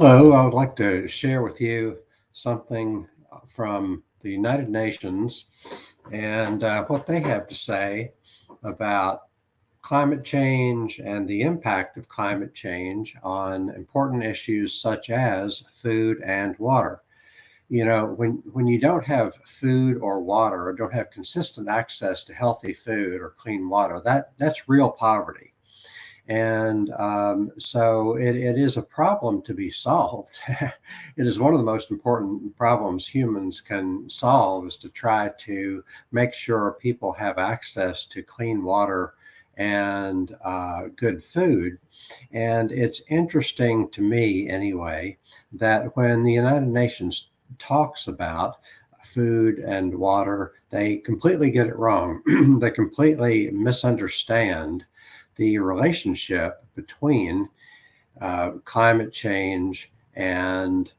Hello, I would like to share with you something from the United Nations and what they have to say about climate change and the impact of climate change on important issues such as food and water. When you don't have food or water or don't have consistent access to healthy food or clean water, that's real poverty. And so it is a problem to be solved. It is one of the most important problems humans can solve is to try to make sure people have access to clean water and good food. And it's interesting to me, anyway, that when the United Nations talks about food and water, they completely get it wrong. They completely misunderstand the relationship between climate change and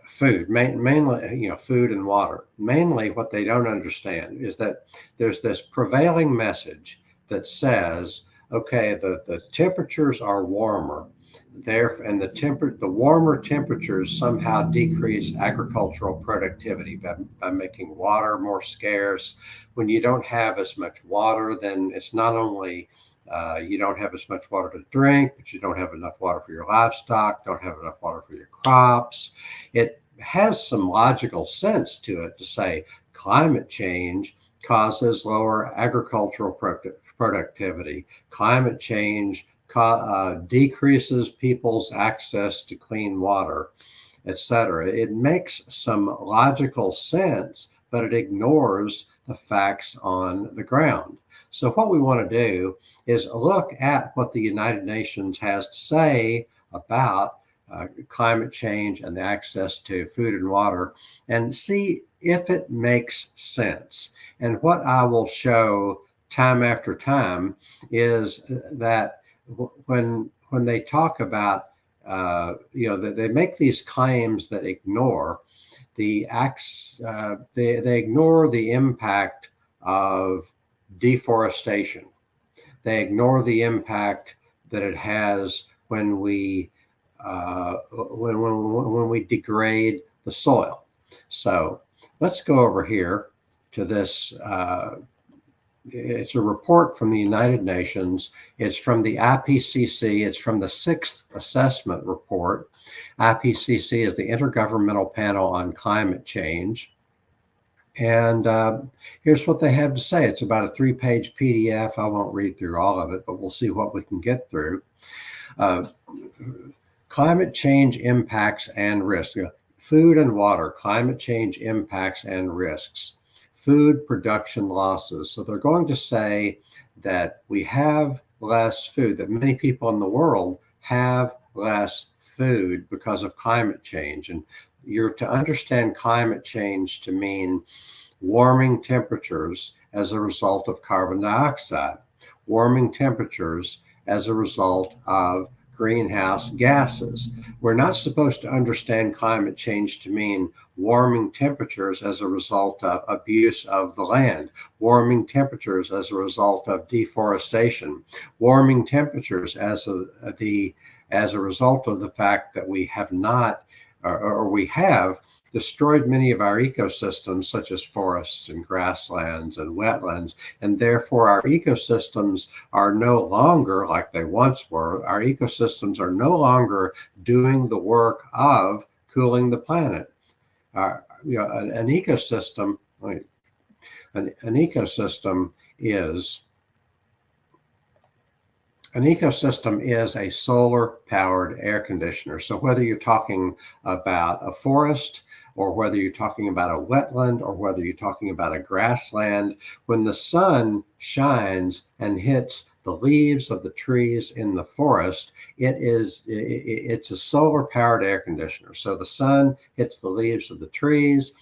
food, mainly, food and water. Mainly, what they don't understand is that there's this prevailing message that says, okay, the temperatures are warmer. There and the warmer temperatures somehow decrease agricultural productivity by making water more scarce. When you don't have as much water, then it's not only you don't have as much water to drink, but you don't have enough water for your livestock, don't have enough water for your crops. It has some logical sense to it to say climate change causes lower agricultural productivity. Climate change decreases people's access to clean water, etc. It makes some logical sense, but it ignores the facts on the ground. So, what we want to do is look at what the United Nations has to say about climate change and the access to food and water and see if it makes sense. And what I will show time after time is that when they talk about they make these claims that ignore the acts, they ignore the impact of deforestation. They ignore the impact that it has when we degrade the soil. So let's go over here to this. It's a report from the United Nations. It's from the IPCC. It's from the sixth assessment report. IPCC is the Intergovernmental Panel on Climate Change. And here's what they have to say. It's about a 3-page PDF. I won't read through all of it, but we'll see what we can get through. Climate change impacts and risks. Food and water, climate change impacts and risks. Food production losses. So they're going to say that we have less food, that many people in the world have less food because of climate change. And you're to understand climate change to mean warming temperatures as a result of carbon dioxide, warming temperatures as a result of greenhouse gases. We're not supposed to understand climate change to mean warming temperatures as a result of abuse of the land, warming temperatures as a result of deforestation, warming temperatures as a result of the fact that we have not or we have destroyed many of our ecosystems, such as forests and grasslands and wetlands, and therefore our ecosystems are no longer like they once were. Our ecosystems are no longer doing the work of cooling the planet. An ecosystem, an ecosystem is An ecosystem is a solar-powered air conditioner. So whether you're talking about a forest or whether you're talking about a wetland or whether you're talking about a grassland, when the sun shines and hits the leaves of the trees in the forest, it's a solar-powered air conditioner. So the sun hits the leaves of the trees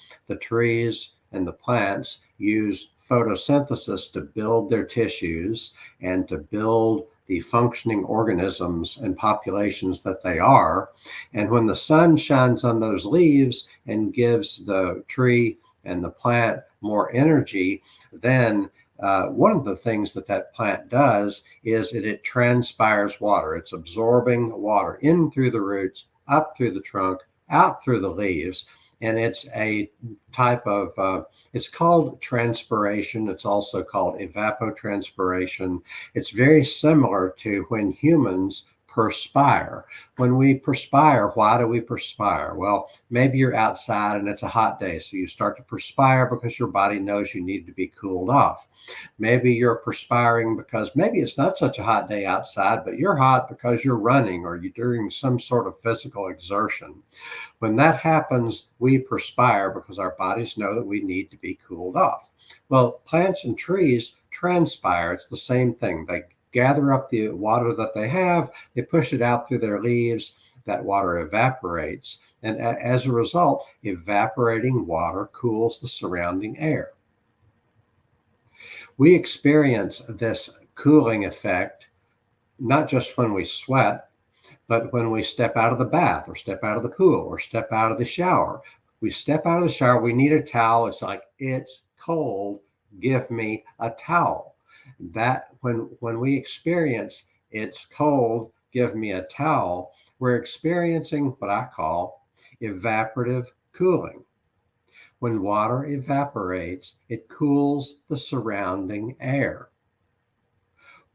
and the plants use photosynthesis to build their tissues and to build the functioning organisms and populations that they are. And when the sun shines on those leaves and gives the tree and the plant more energy, then one of the things that plant does is it transpires water. It's absorbing water in through the roots, up through the trunk, out through the leaves. And it's a type of, it's called transpiration. It's also called evapotranspiration. It's very similar to when humans perspire. When we perspire, why do we perspire? Well, maybe you're outside and it's a hot day, so you start to perspire because your body knows you need to be cooled off. Maybe you're perspiring because maybe it's not such a hot day outside, but you're hot because you're running or you're doing some sort of physical exertion. When that happens, we perspire because our bodies know that we need to be cooled off. Well, plants and trees transpire. It's the same thing. They gather up the water that they have, they push it out through their leaves, that water evaporates. And as a result, evaporating water cools the surrounding air. We experience this cooling effect not just when we sweat, but when we step out of the bath or step out of the pool or step out of the shower. We step out of the shower, we need a towel. It's like, it's cold, give me a towel. That when we experience it's cold, give me a towel, we're experiencing what I call evaporative cooling. When water evaporates, it cools the surrounding air.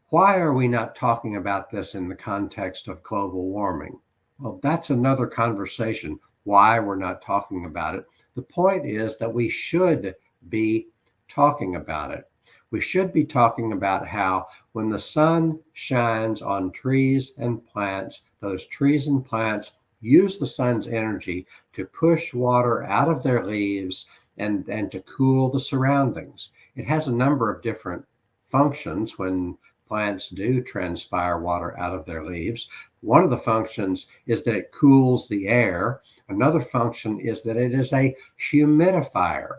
Why are we not talking about this in the context of global warming? Well, that's another conversation, why we're not talking about it. The point is that we should be talking about it. We should be talking about how when the sun shines on trees and plants, those trees and plants use the sun's energy to push water out of their leaves and to cool the surroundings. It has a number of different functions when plants do transpire water out of their leaves. One of the functions is that it cools the air. Another function is that it is a humidifier.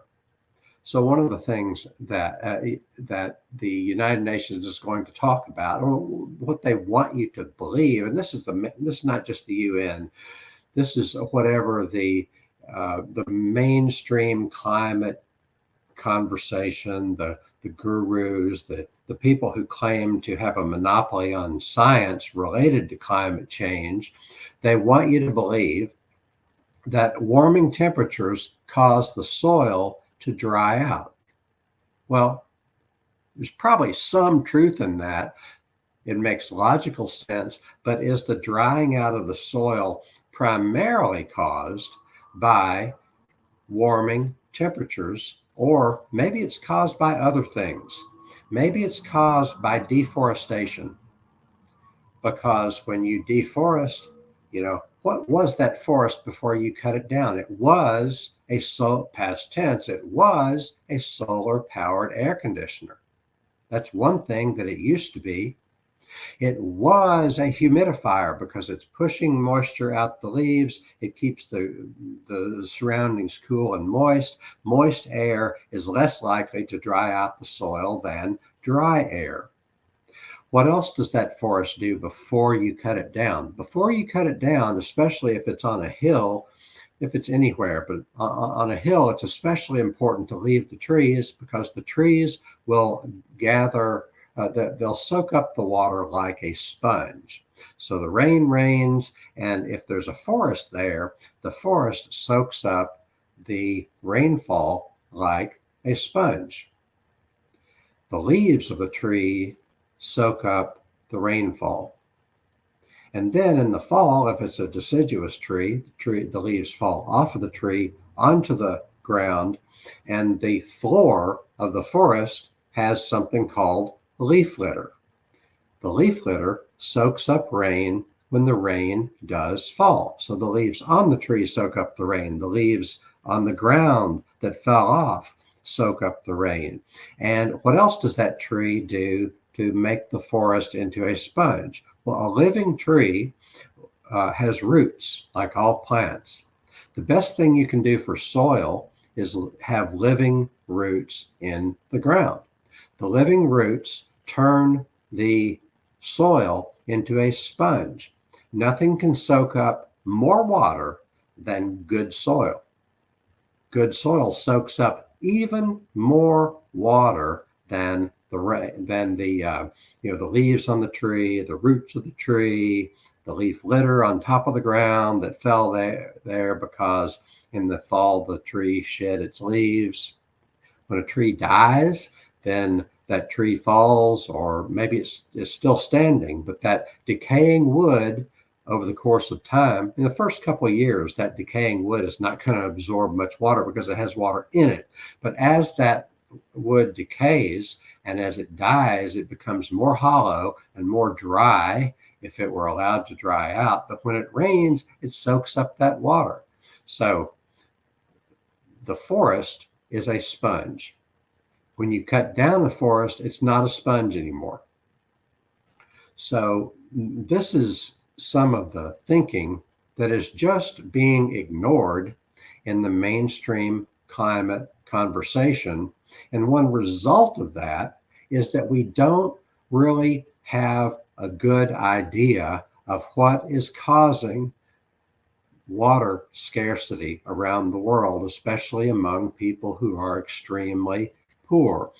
So one of the things that that the United Nations is going to talk about, or what they want you to believe, and this is not just the UN, this is whatever the mainstream climate conversation, the gurus, the people who claim to have a monopoly on science related to climate change, they want you to believe that warming temperatures cause the soil to dry out. Well, there's probably some truth in that. It makes logical sense, but is the drying out of the soil primarily caused by warming temperatures, or maybe it's caused by other things? Maybe it's caused by deforestation, because when you deforest, what was that forest before you cut it down? It was past tense, it was a solar powered air conditioner. That's one thing that it used to be. It was a humidifier because it's pushing moisture out the leaves. It keeps the surroundings cool and moist. Moist air is less likely to dry out the soil than dry air. What else does that forest do before you cut it down? Before you cut it down, especially if it's on a hill, if it's anywhere, but on a hill, it's especially important to leave the trees, because the trees will gather, they'll soak up the water like a sponge. So the rain rains, and if there's a forest there, the forest soaks up the rainfall like a sponge. The leaves of a tree soak up the rainfall. And then in the fall, if it's a deciduous tree, the leaves fall off of the tree onto the ground, and the floor of the forest has something called leaf litter. The leaf litter soaks up rain when the rain does fall. So the leaves on the tree soak up the rain. The leaves on the ground that fell off soak up the rain. And what else does that tree do to make the forest into a sponge? Well, a living tree has roots, like all plants. The best thing you can do for soil is have living roots in the ground. The living roots turn the soil into a sponge. Nothing can soak up more water than good soil. Good soil soaks up even more water than the leaves on the tree, the roots of the tree, the leaf litter on top of the ground that fell there because in the fall the tree shed its leaves. When a tree dies, then that tree falls, or maybe it's still standing, but that decaying wood over the course of time, in the first couple of years, that decaying wood is not going to absorb much water because it has water in it. But as that wood decays and as it dies, it becomes more hollow and more dry if it were allowed to dry out. But when it rains, it soaks up that water. So the forest is a sponge. When you cut down a forest, it's not a sponge anymore. So this is some of the thinking that is just being ignored in the mainstream climate conversation. And one result of that is that we don't really have a good idea of what is causing water scarcity around the world, especially among people who are extremely poor.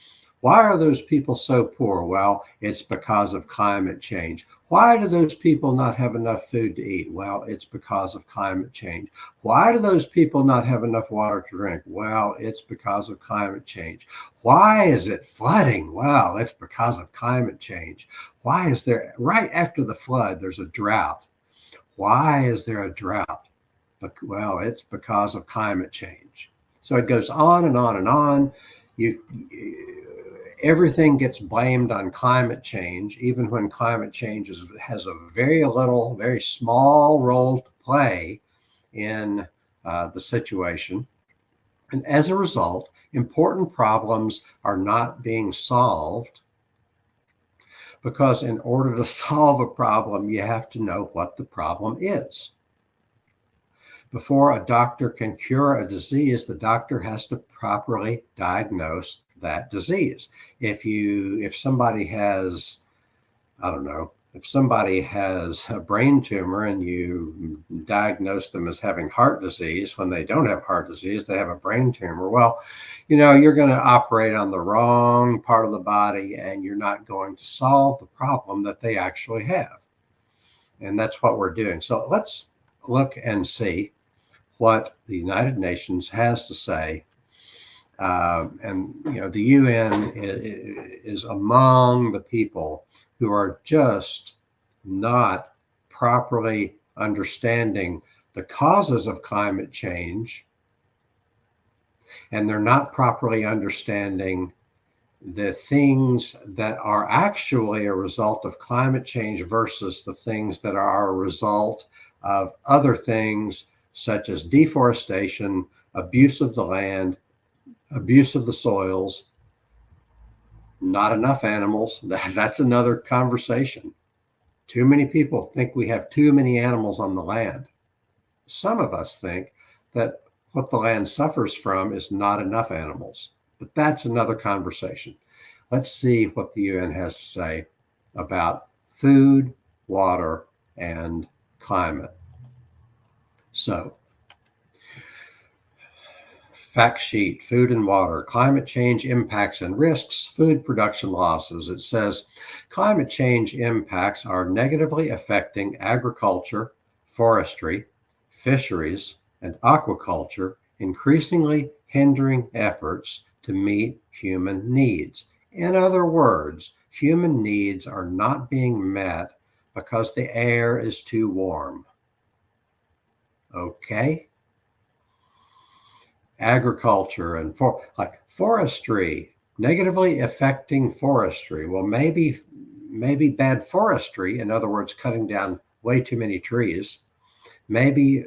Why are those people so poor? Well, it's because of climate change. Why do those people not have enough food to eat? Well, it's because of climate change. Why do those people not have enough water to drink? Well, it's because of climate change. Why is it flooding? Well, it's because of climate change. Why is there, right after the flood, there's a drought? Why is there a drought? Well, it's because of climate change. So it goes on and on and on. Everything gets blamed on climate change, even when climate change has a very small role to play in the situation. And as a result, important problems are not being solved, because in order to solve a problem, you have to know what the problem is. Before a doctor can cure a disease, the doctor has to properly diagnose that disease. If somebody has, I don't know, if somebody has a brain tumor and you diagnose them as having heart disease when they don't have heart disease, they have a brain tumor. Well, you're going to operate on the wrong part of the body and you're not going to solve the problem that they actually have. And that's what we're doing. So let's look and see what the United Nations has to say. And the UN is among the people who are just not properly understanding the causes of climate change, and they're not properly understanding the things that are actually a result of climate change versus the things that are a result of other things, such as deforestation, abuse of the land, abuse of the soils, not enough animals. That's another conversation. Too many people think we have too many animals on the land. Some of us think that what the land suffers from is not enough animals, but that's another conversation. Let's see what the UN has to say about food, water, and climate. So, fact sheet, food and water, climate change impacts and risks, food production losses. It says climate change impacts are negatively affecting agriculture, forestry, fisheries, and aquaculture, increasingly hindering efforts to meet human needs. In other words, human needs are not being met because the air is too warm. Okay? Agriculture and forestry, negatively affecting forestry. Well, maybe bad forestry, in other words, cutting down way too many trees, maybe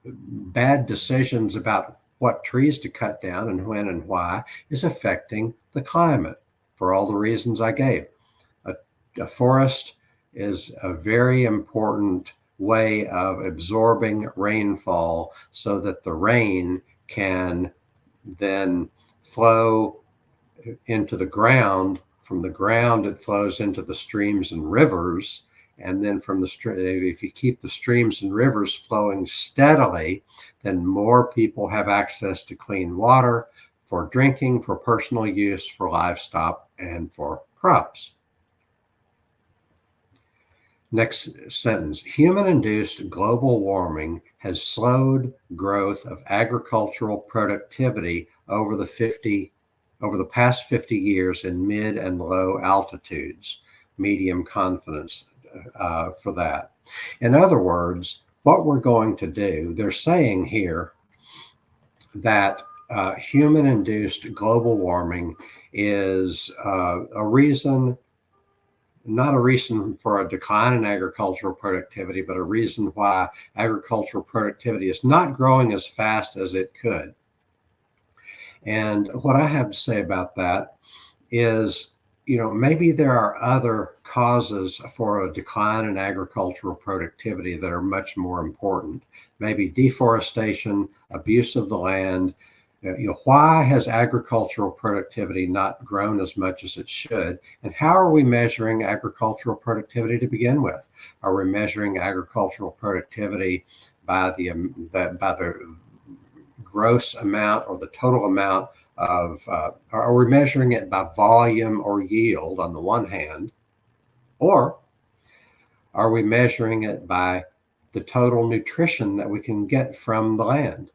bad decisions about what trees to cut down and when and why is affecting the climate for all the reasons I gave. A forest is a very important way of absorbing rainfall so that the rain can then flow into the ground. From the ground, it flows into the streams and rivers. And then from if you keep the streams and rivers flowing steadily, then more people have access to clean water for drinking, for personal use, for livestock, and for crops. Next sentence, human-induced global warming has slowed growth of agricultural productivity over the past 50 years in mid and low altitudes. Medium confidence for that. In other words, what we're going to do, they're saying here that human-induced global warming is a reason, not a reason for a decline in agricultural productivity, but a reason why agricultural productivity is not growing as fast as it could. And what I have to say about that is, maybe there are other causes for a decline in agricultural productivity that are much more important. Maybe deforestation, abuse of the land. Why has agricultural productivity not grown as much as it should? And how are we measuring agricultural productivity to begin with? Are we measuring agricultural productivity by the gross amount or the total amount of, are we measuring it by volume or yield on the one hand, or are we measuring it by the total nutrition that we can get from the land?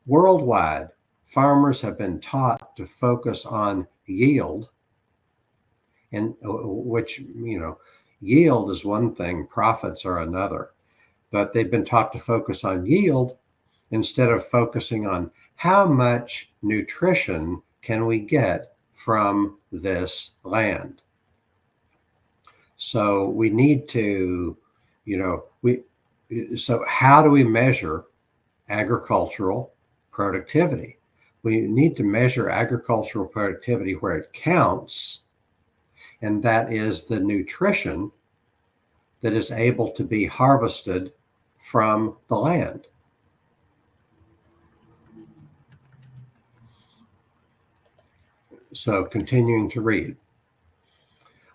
Worldwide, farmers have been taught to focus on yield, and which, yield is one thing, profits are another, but they've been taught to focus on yield instead of focusing on how much nutrition can we get from this land. So we need to, so how do we measure agricultural productivity? We need to measure agricultural productivity where it counts, and that is the nutrition that is able to be harvested from the land. So continuing to read.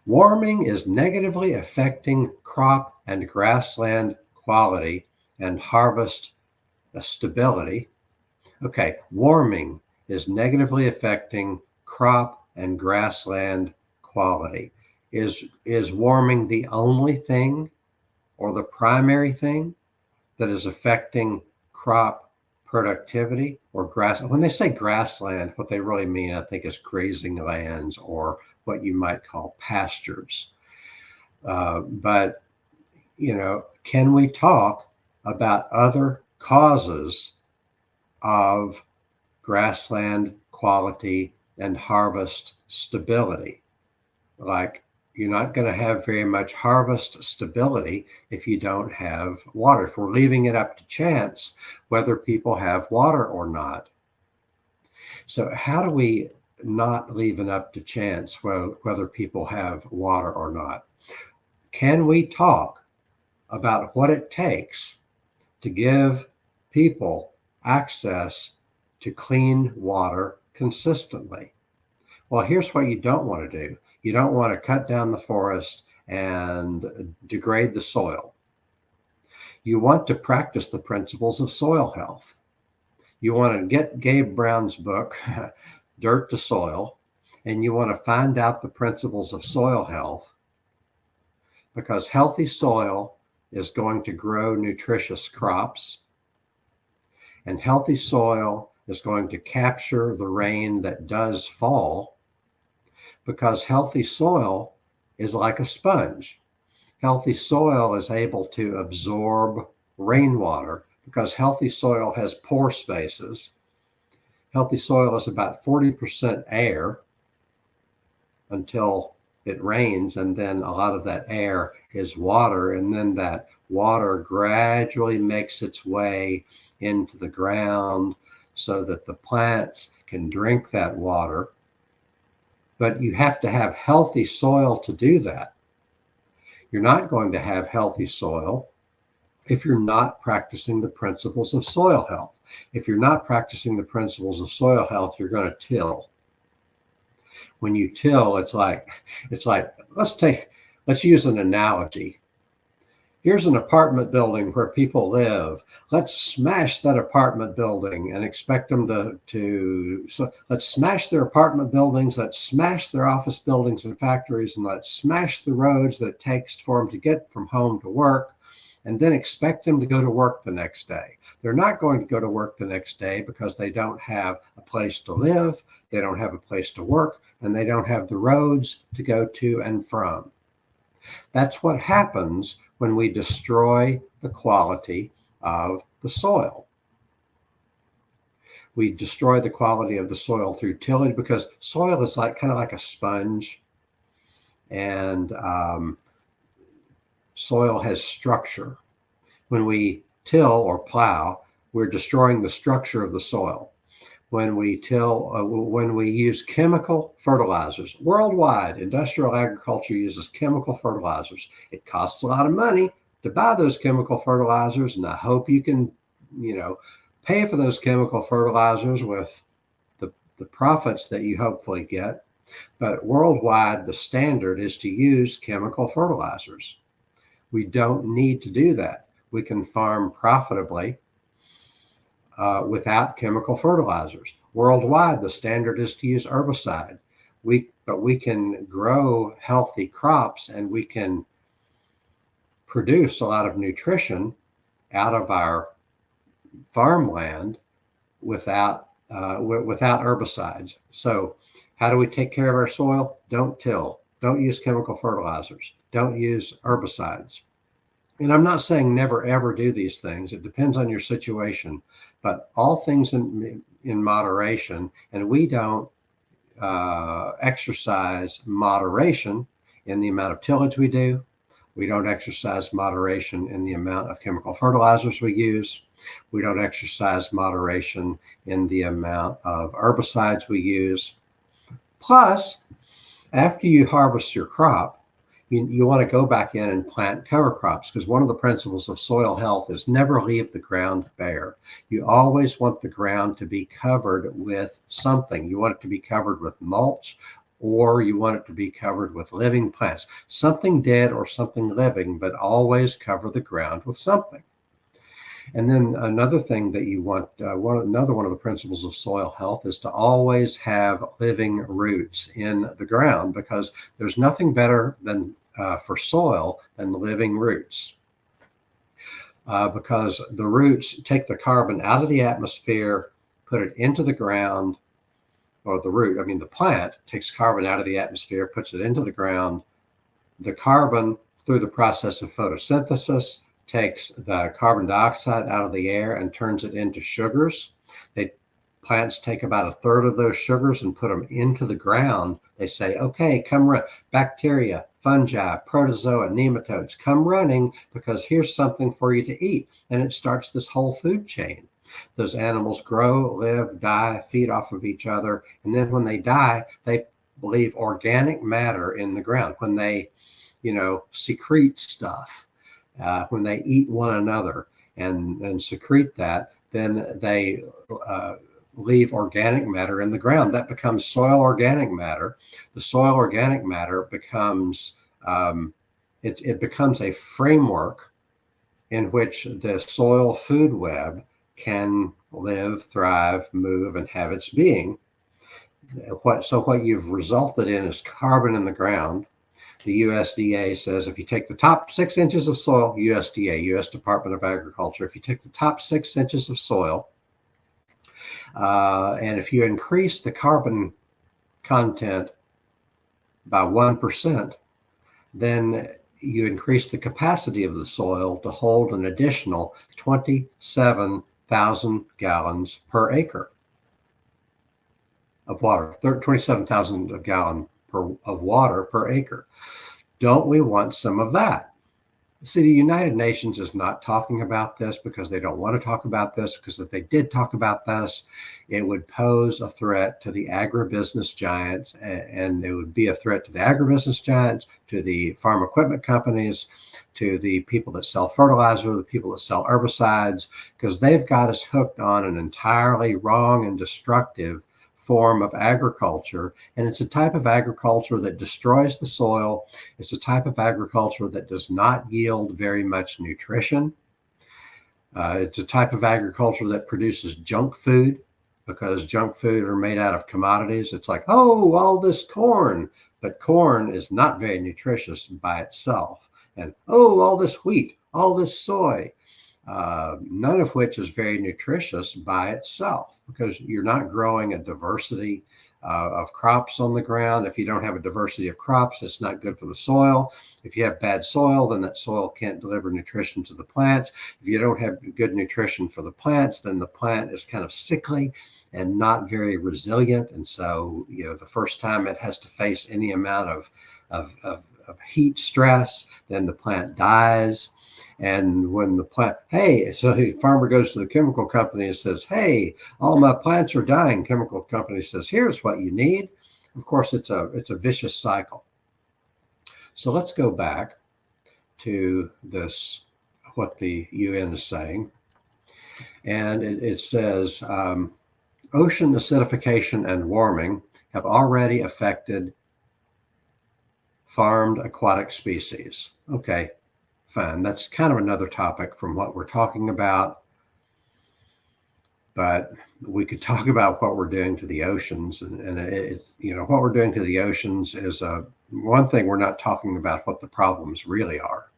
Warming is negatively affecting crop and grassland quality and harvest stability. Okay, warming is negatively affecting crop and grassland quality. Is warming the only thing or the primary thing that is affecting crop productivity or grass? When they say grassland, what they really mean, I think, is grazing lands or what you might call pastures. But, can we talk about other causes of grassland quality and harvest stability? Like, you're not going to have very much harvest stability if you don't have water, if we're leaving it up to chance whether people have water or not. So how do we not leave it up to chance whether people have water or not? Can we talk about what it takes to give people access to clean water consistently? Well, here's what you don't want to do. You don't want to cut down the forest and degrade the soil. You want to practice the principles of soil health. You want to get Gabe Brown's book, Dirt to Soil, and you want to find out the principles of soil health, because healthy soil is going to grow nutritious crops, and healthy soil is going to capture the rain that does fall, because healthy soil is like a sponge. Healthy soil is able to absorb rainwater because healthy soil has pore spaces. Healthy soil is about 40% air until it rains, and then a lot of that air is water, and then that water gradually makes its way into the ground so that the plants can drink that water. But you have to have healthy soil to do that. You're not going to have healthy soil if you're not practicing the principles of soil health. If you're not practicing the principles of soil health, you're going to till. When you till, it's like let's use an analogy. Here's an apartment building where people live. Let's smash that apartment building and expect them so let's smash their apartment buildings, let's smash their office buildings and factories, and let's smash the roads that it takes for them to get from home to work, and then expect them to go to work the next day. They're not going to go to work the next day because they don't have a place to live, they don't have a place to work, and they don't have the roads to go to and from. That's what happens when we destroy the quality of the soil. We destroy the quality of the soil through tillage because soil is kind of like a sponge, and soil has structure. When we till or plow, we're destroying the structure of the soil. When we use chemical fertilizers, worldwide, industrial agriculture uses chemical fertilizers. It costs a lot of money to buy those chemical fertilizers, and I hope you can, pay for those chemical fertilizers with the profits that you hopefully get. But worldwide, the standard is to use chemical fertilizers. We don't need to do that. We can farm profitably without chemical fertilizers. Worldwide, the standard is to use herbicide. But we can grow healthy crops, and we can produce a lot of nutrition out of our farmland without herbicides. So how do we take care of our soil? Don't till. Don't use chemical fertilizers. Don't use herbicides. And I'm not saying never ever do these things. It depends on your situation, but all things in moderation. And we don't exercise moderation in the amount of tillage we do. We don't exercise moderation in the amount of chemical fertilizers we use. We don't exercise moderation in the amount of herbicides we use. Plus, after you harvest your crop, you want to go back in and plant cover crops, because one of the principles of soil health is never leave the ground bare. You always want the ground to be covered with something. You want it to be covered with mulch, or you want it to be covered with living plants, something dead or something living, but always cover the ground with something. And then another thing that you want, another one of the principles of soil health is to always have living roots in the ground, because there's nothing better than for soil than living roots. Because the roots take the carbon out of the atmosphere, put it into the ground, or the plant takes carbon out of the atmosphere, puts it into the ground. The carbon, through the process of photosynthesis, takes the carbon dioxide out of the air and turns it into sugars. Plants take about a third of those sugars and put them into the ground. They say, okay, come run. Bacteria, fungi, protozoa, nematodes, come running, because here's something for you to eat. And it starts this whole food chain. Those animals grow, live, die, feed off of each other. And then when they die, they leave organic matter in the ground. When they, secrete stuff, when they eat one another and secrete that, then they leave organic matter in the ground. That becomes soil organic matter. The soil organic matter becomes, it becomes a framework in which the soil food web can live, thrive, move, and have its being. So what you've resulted in is carbon in the ground. The USDA says if you take the top 6 inches of soil, USDA, US Department of Agriculture, if you take the top 6 inches of soil, and if you increase the carbon content by 1%, then you increase the capacity of the soil to hold an additional 27,000 gallons per acre of water, 27,000 gallons of water per acre. Don't we want some of that? See, the United Nations is not talking about this because they don't want to talk about this, because if they did talk about this, it would pose a threat to the agribusiness giants, and it would be a threat to the agribusiness giants, to the farm equipment companies, to the people that sell fertilizer, the people that sell herbicides, because they've got us hooked on an entirely wrong and destructive form of agriculture, and it's a type of agriculture that destroys the soil. It's a type of agriculture that does not yield very much nutrition. It's a type of agriculture that produces junk food, because junk food are made out of commodities. It's like, oh, all this corn, but corn is not very nutritious by itself. And oh, all this wheat, all this soy, none of which is very nutritious by itself, because you're not growing a diversity of crops on the ground. If you don't have a diversity of crops, it's not good for the soil. If you have bad soil, then that soil can't deliver nutrition to the plants. If you don't have good nutrition for the plants, then the plant is kind of sickly and not very resilient. And so, the first time it has to face any amount of heat stress, then the plant dies. And when the plant, so the farmer goes to the chemical company and says, hey, all my plants are dying. Chemical company says, here's what you need. Of course, it's a vicious cycle. So let's go back to this, what the UN is saying. And it says, ocean acidification and warming have already affected farmed aquatic species. Okay. Fine. That's kind of another topic from what we're talking about. But we could talk about what we're doing to the oceans. And what we're doing to the oceans is one thing. We're not talking about what the problems really are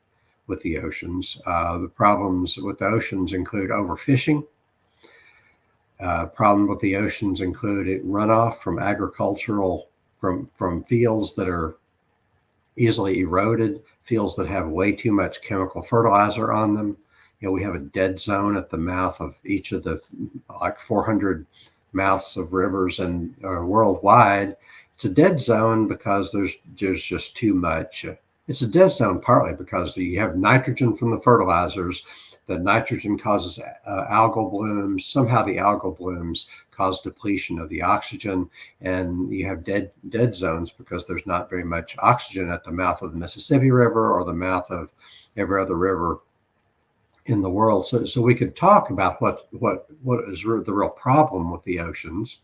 with the oceans. The problems with the oceans include overfishing. Problem with the oceans include runoff from from fields that are easily eroded, fields that have way too much chemical fertilizer on them. We have a dead zone at the mouth of each of the 400 mouths of rivers and worldwide. It's a dead zone because there's just too much. It's a dead zone partly because you have nitrogen from the fertilizers. The nitrogen causes algal blooms. Somehow the algal blooms cause depletion of the oxygen, and you have dead zones because there's not very much oxygen at the mouth of the Mississippi River or the mouth of every other river in the world. So we could talk about what is the real problem with the oceans,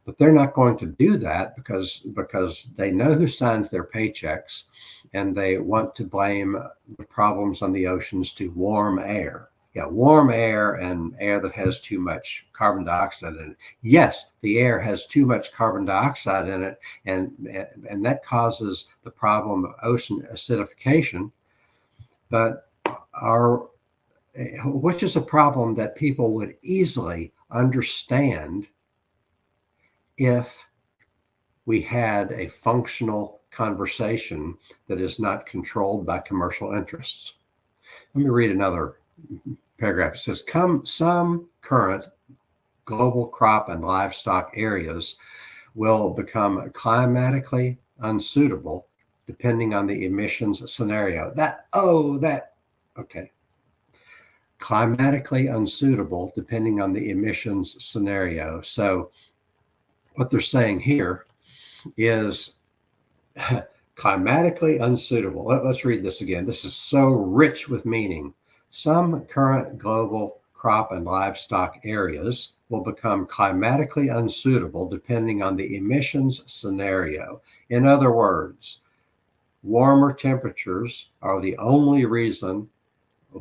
but they're not going to do that because they know who signs their paychecks, and they want to blame the problems on the oceans to warm air. Warm air and air that has too much carbon dioxide in it. Yes, the air has too much carbon dioxide in it, and that causes the problem of ocean acidification. But which is a problem that people would easily understand if we had a functional conversation that is not controlled by commercial interests. Let me read another paragraph. It says, some current global crop and livestock areas will become climatically unsuitable depending on the emissions scenario. Climatically unsuitable depending on the emissions scenario. So what they're saying here is climatically unsuitable. Let's read this again. This is so rich with meaning. Some current global crop and livestock areas will become climatically unsuitable depending on the emissions scenario. In other words, warmer temperatures are the only reason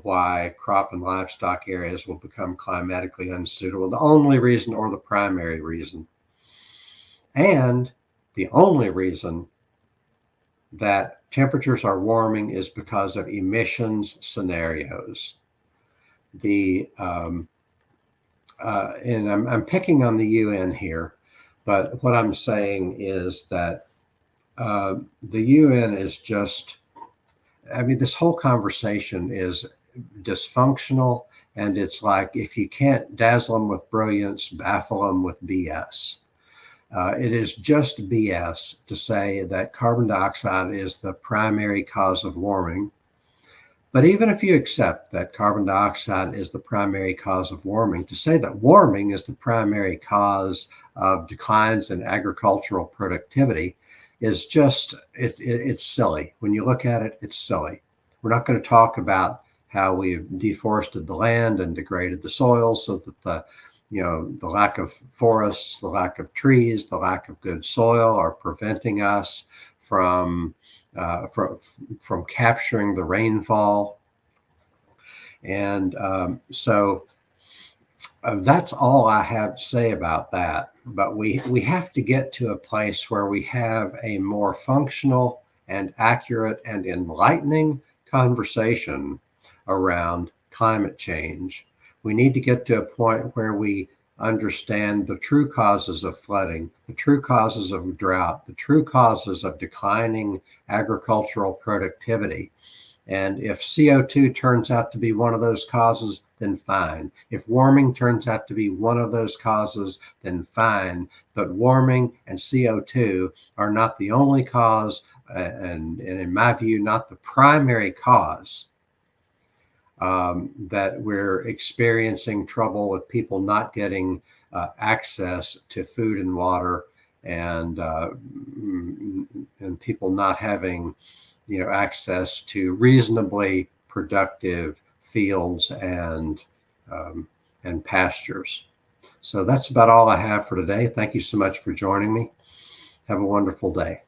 why crop and livestock areas will become climatically unsuitable. The only reason, or the primary reason. And the only reason that temperatures are warming is because of emissions scenarios. And I'm picking on the UN here, but what I'm saying is that the UN is just, this whole conversation is dysfunctional, and it's like, if you can't dazzle them with brilliance, baffle them with BS. It is just BS to say that carbon dioxide is the primary cause of warming. But even if you accept that carbon dioxide is the primary cause of warming, to say that warming is the primary cause of declines in agricultural productivity is just, it's silly. When you look at it, it's silly. We're not going to talk about how we've deforested the land and degraded the soil so that the lack of forests, the lack of trees, the lack of good soil are preventing us from from capturing the rainfall. And so that's all I have to say about that. But we have to get to a place where we have a more functional and accurate and enlightening conversation around climate change. We need to get to a point where we understand the true causes of flooding, the true causes of drought, the true causes of declining agricultural productivity. And if CO2 turns out to be one of those causes, then fine. If warming turns out to be one of those causes, then fine. But warming and CO2 are not the only cause, and in my view, not the primary cause that we're experiencing trouble with people not getting access to food and water, and people not having access to reasonably productive fields and pastures. So that's about all I have for today. Thank you so much for joining me. Have a wonderful day.